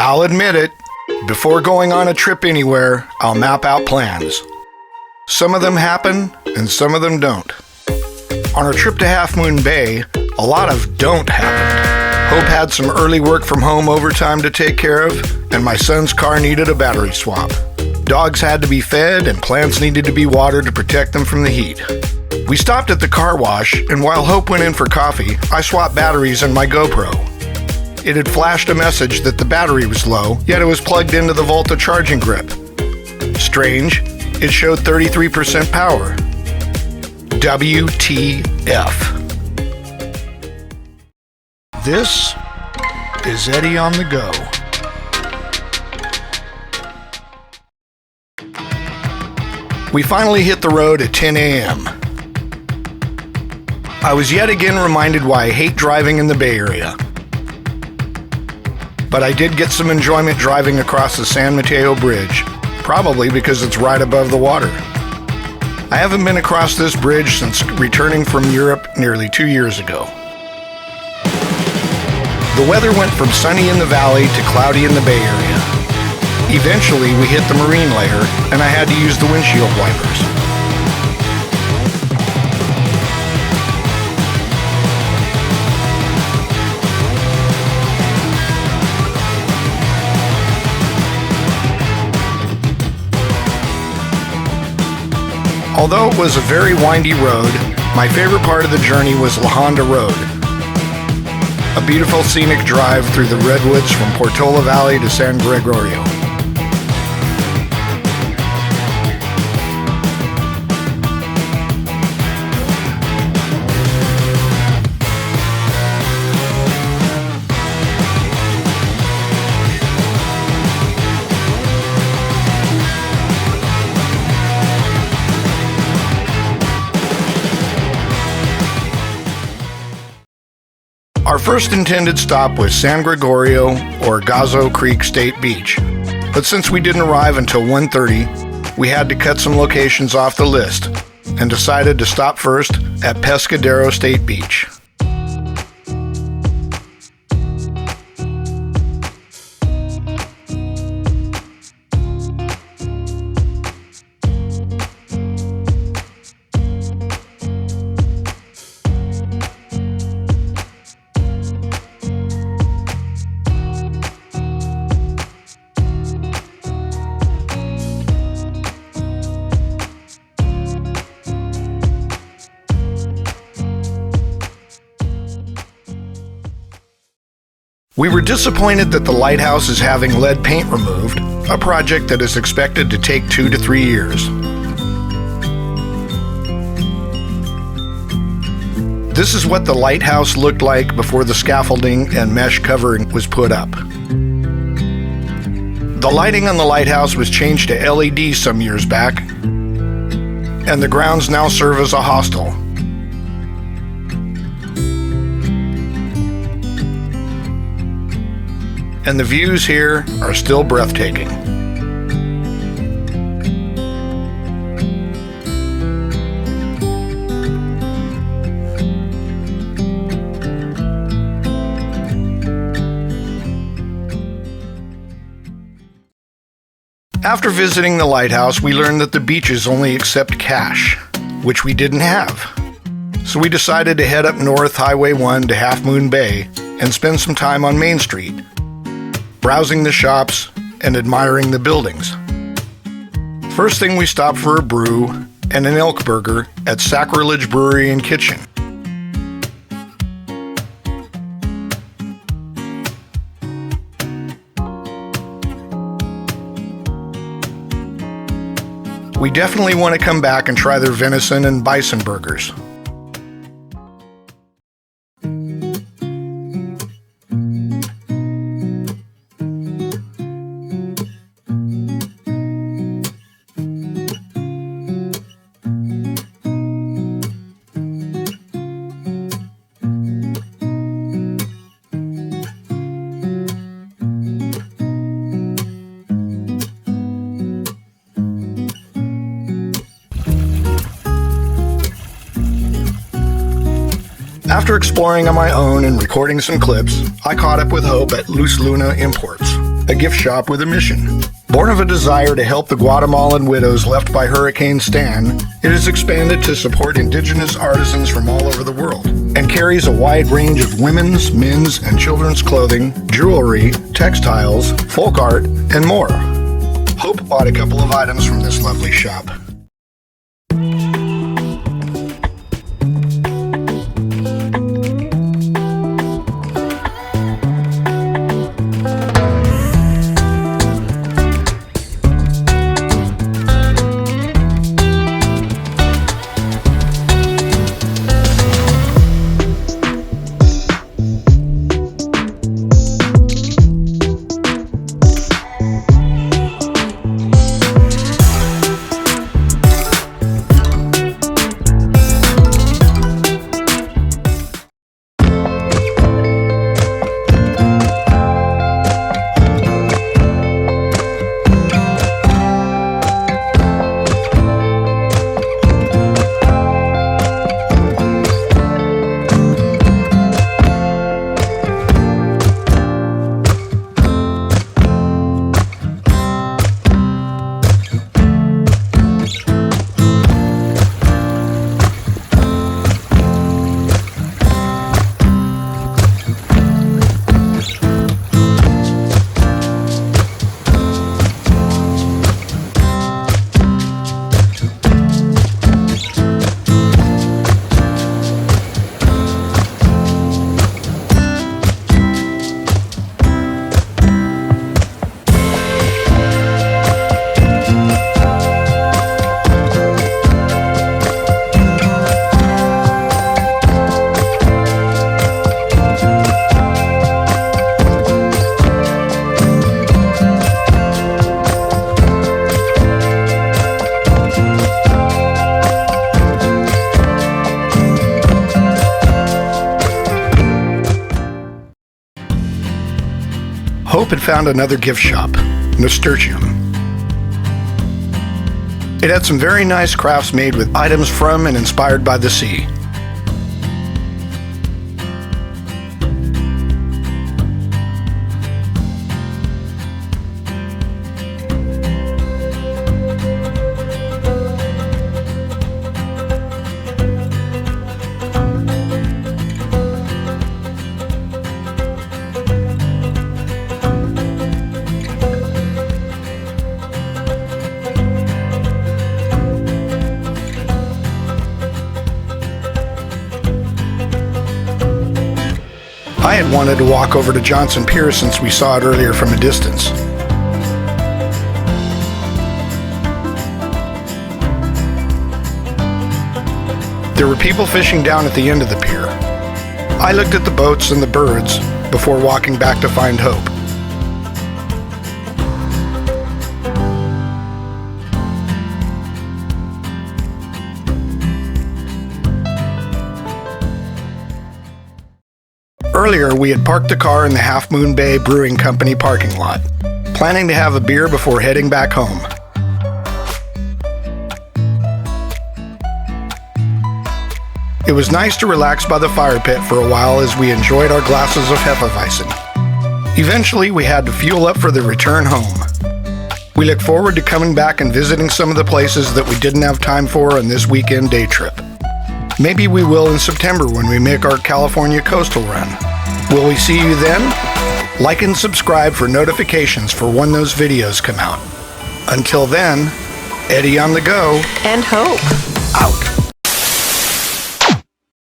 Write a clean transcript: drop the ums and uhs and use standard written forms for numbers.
I'll admit it, before going on a trip anywhere, I'll map out plans. Some of them happen, and some of them don't. On our trip to Half Moon Bay, a lot of don't happened. Hope had some early work from home overtime to take care of, and my son's car needed a battery swap. Dogs had to be fed, and plants needed to be watered to protect them from the heat. We stopped at the car wash, and while Hope went in for coffee, I swapped batteries in my GoPro. It had flashed a message that the battery was low, yet it was plugged into the Volta charging grip. Strange, it showed 33% power. WTF. This is Eddie on the Go. We finally hit the road at 10 a.m. I was yet again reminded why I hate driving in the Bay Area. But I did get some enjoyment driving across the San Mateo Bridge, probably because it's right above the water. I haven't been across this bridge since returning from Europe nearly 2 years ago. The weather went from sunny in the valley to cloudy in the Bay Area. Eventually, we hit the marine layer, and I had to use the windshield wipers. Although it was a very windy road, my favorite part of the journey was La Honda Road, a beautiful scenic drive through the redwoods from Portola Valley to San Gregorio. Our first intended stop was San Gregorio or Gazo Creek State Beach, but since we didn't arrive until 1:30, we had to cut some locations off the list and decided to stop first at Pescadero State Beach. We were disappointed that the Lighthouse is having lead paint removed, a project that is expected to take 2 to 3 years. This is what the Lighthouse looked like before the scaffolding and mesh covering was put up. The lighting on the Lighthouse was changed to LED some years back, and the grounds now serve as a hostel. And the views here are still breathtaking. After visiting the Lighthouse, we learned that the beaches only accept cash, which we didn't have. So we decided to head up North Highway 1 to Half Moon Bay and spend some time on Main Street, browsing the shops and admiring the buildings. First thing, we stopped for a brew and an elk burger at Sacrilege Brewery and Kitchen. We definitely want to come back and try their venison and bison burgers. After exploring on my own and recording some clips, I caught up with Hope at Luz Luna Imports, a gift shop with a mission. Born of a desire to help the Guatemalan widows left by Hurricane Stan, it has expanded to support indigenous artisans from all over the world and carries a wide range of women's, men's, and children's clothing, jewelry, textiles, folk art, and more. Hope bought a couple of items from this lovely shop. Hope had found another gift shop, Nasturtium. It had some very nice crafts made with items from and inspired by the sea. I had wanted to walk over to Johnson Pier since we saw it earlier from a distance. There were people fishing down at the end of the pier. I looked at the boats and the birds before walking back to find Hope. Earlier, we had parked the car in the Half Moon Bay Brewing Company parking lot, planning to have a beer before heading back home. It was nice to relax by the fire pit for a while as we enjoyed our glasses of Hefeweizen. Eventually, we had to fuel up for the return home. We look forward to coming back and visiting some of the places that we didn't have time for on this weekend day trip. Maybe we will in September when we make our California coastal run. Will we see you then? Like and subscribe for notifications for when those videos come out. Until then, Eddie on the go. And Hope. Out.